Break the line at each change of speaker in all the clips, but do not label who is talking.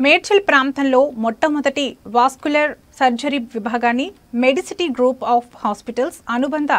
మేడ్చల్ ప్రాంతంలో మొట్టమొదటి vascular surgery విభాగాన్ని మెడిసిటీ గ్రూప్ ఆఫ్ హాస్పిటల్స్ అనుబంధ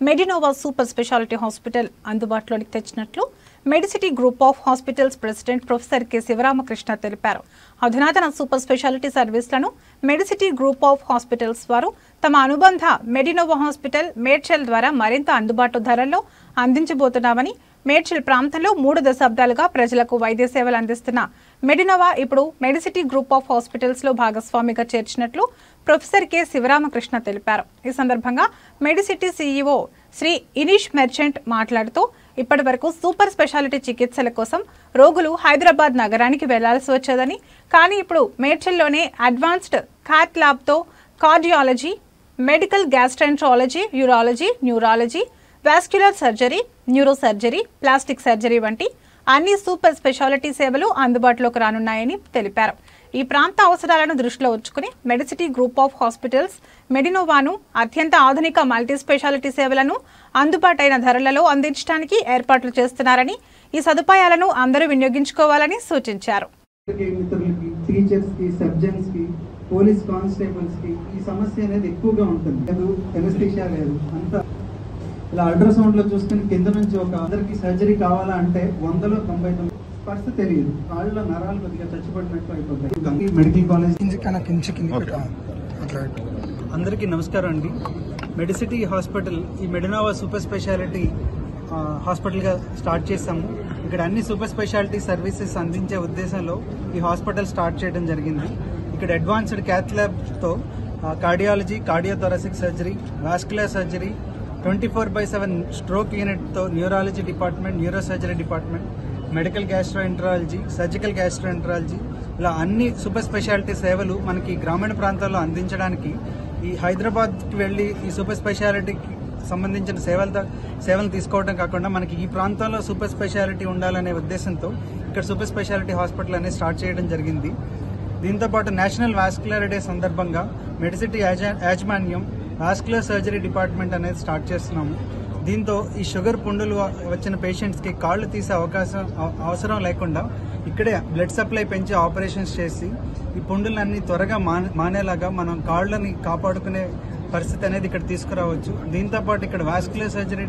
మెడినోవా సూపర్ స్పెషాలిటీ హాస్పిటల్ అందుబాటులోకి తెచ్చినట్లు Medicity group of hospitals president professor K Sivaramakrishna తెలిపారు. అధునాతన సూపర్ స్పెషాలిటీ సర్వీసులను మెడిసిటీ గ్రూప్ ఆఫ్ హాస్పిటల్స్ వారు తమ అనుబంధ మెడినోవా హాస్పిటల్ మేడ్చల్ ద్వారా మరింత అందుబాటు ధరల్లో అందించబోతున్నామని, మేడ్చల్ ప్రాంతంలో 3 దశాబ్దాలుగా ప్రజలకు వైద్య సేవలు అందిస్తున్న మెడినోవా ఇప్పుడు మెడిసిటీ గ్రూప్ ఆఫ్ హాస్పిటల్స్ లో భాగస్వామిగా చేర్చినట్లు ప్రొఫెసర్ కె శివరామకృష్ణ తెలిపారు. ఈ సందర్భంగా మెడిసిటీ సీఈఓ శ్రీ ఇనీష్ మెర్చెంట్ మాట్లాడుతూ ఇప్పటి వరకు సూపర్ స్పెషాలిటీ చికిత్సల కోసం రోగులు హైదరాబాద్ నగరానికి వెళ్లాల్సి వచ్చేదని, కానీ ఇప్పుడు మేడ్చల్లోనే అడ్వాన్స్డ్ క్యాట్ ల్యాబ్తో cardiology, medical gastroenterology, urology, neurology, vascular surgery, neuro surgery, plastic surgery వంటి అన్ని సూపర్ స్పెషాలిటీ సేవలు అందుబాటులోకి రానున్నాయని తెలిపారు. ఈ ప్రాంత అవసరాలను దృష్టిలో ఉంచుకుని మెడిసిటీ గ్రూప్ ఆఫ్ హాస్పిటల్స్ మెడినోవాను అత్యంత ఆధునిక మల్టీ స్పెషాలిటీ సేవలను అందుబాటైన ధరలలో అందించడానికి ఏర్పాట్లు చేస్తున్నారని, ఈ సదుపాయాలను అందరూ వినియోగించుకోవాలని సూచించారు.
పోలీస్ కానిస్టేబుల్స్ కి ఈ సమస్య అనేది ఎక్కువగా ఉంటుంది. ఎనస్థీషియా లేదు, అంతా ఇలా అల్ట్రాసౌండ్ లో చూసుకుని కింద నుంచి ఒక అందరికి సర్జరీ కావాలా అంటే 100లో 99 పరిస్థితి తెలియదు. కాళ్ళలో నరాలు కొద్దిగా చచ్చిపడినట్టు అయిపోతాయి. మెడికల్ కాలేజ్
అందరికీ నమస్కారం అండి. మెడిసిటీ హాస్పిటల్ ఈ మెడినోవా సూపర్ స్పెషాలిటీ హాస్పిటల్గా స్టార్ట్ చేస్తాము. ఇక్కడ అన్ని సూపర్ స్పెషాలిటీ సర్వీసెస్ అందించే ఉద్దేశంలో ఈ హాస్పిటల్ స్టార్ట్ చేయడం జరిగింది. ఇక్కడ అడ్వాన్స్డ్ క్యాత్ ల్యాబ్తో cardiology, cardiothoracic surgery, vascular surgery, 24/7 stroke యూనిట్తో neurology department, neuro surgery department, medical gastroenterology, surgical gastroenterology, ఇలా అన్ని సూపర్ స్పెషాలిటీ సేవలు మనకి గ్రామీణ ప్రాంతాల్లో అందించడానికి ఈ హైదరాబాద్కి వెళ్ళి ఈ సూపర్ స్పెషాలిటీకి సంబంధించిన సేవలు తీసుకోవడం కాకుండా మనకి ఈ ప్రాంతంలో సూపర్ స్పెషాలిటీ ఉండాలనే ఉద్దేశంతో ఇక్కడ సూపర్ స్పెషాలిటీ హాస్పిటల్ అనేది స్టార్ట్ చేయడం జరిగింది. దీంతోపాటు నేషనల్ వాస్కులర్ డే సందర్భంగా మెడిసిటీ యాజమాన్యం వాస్కులర్ సర్జరీ డిపార్ట్మెంట్ అనేది స్టార్ట్ చేస్తున్నాము. దీంతో ఈ షుగర్ పుండులు వచ్చిన పేషెంట్స్కి కాళ్ళు తీసే అవసరం లేకుండా ఇక్కడే బ్లడ్ సప్లై పెంచి ఆపరేషన్స్ చేసి ఈ పుండులన్నీ త్వరగా మానేలాగా మనం కాళ్ళని కాపాడుకునే పరిస్థితి అనేది ఇక్కడ తీసుకురావచ్చు. దీంతోపాటు ఇక్కడ వాస్కులర్ సర్జరీ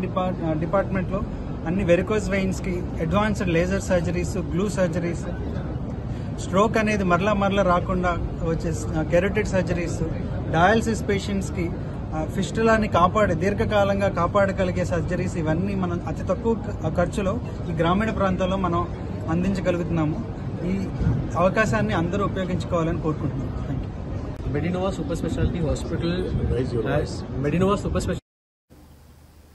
డిపార్ట్మెంట్లో అన్ని వెరికోస్ వెయిన్స్కి advanced laser surgeries, glue surgeries, stroke అనేది మరలా రాకుండా వచ్చే కెరోటిడ్ సర్జరీస్, డయాలసిస్ పేషెంట్స్కి ఫిస్టులాని దీర్ఘకాలంగా కాపాడగలిగే సర్జరీస్, ఇవన్నీ మనం అతి తక్కువ ఖర్చులో ఈ గ్రామీణ ప్రాంతాల్లో మనం అందించగలుగుతున్నాము. ఈ అవకాశాన్ని అందరూ ఉపయోగించుకోవాలని కోరుకుంటున్నాం. Thank you.
Medinova super speciality hospital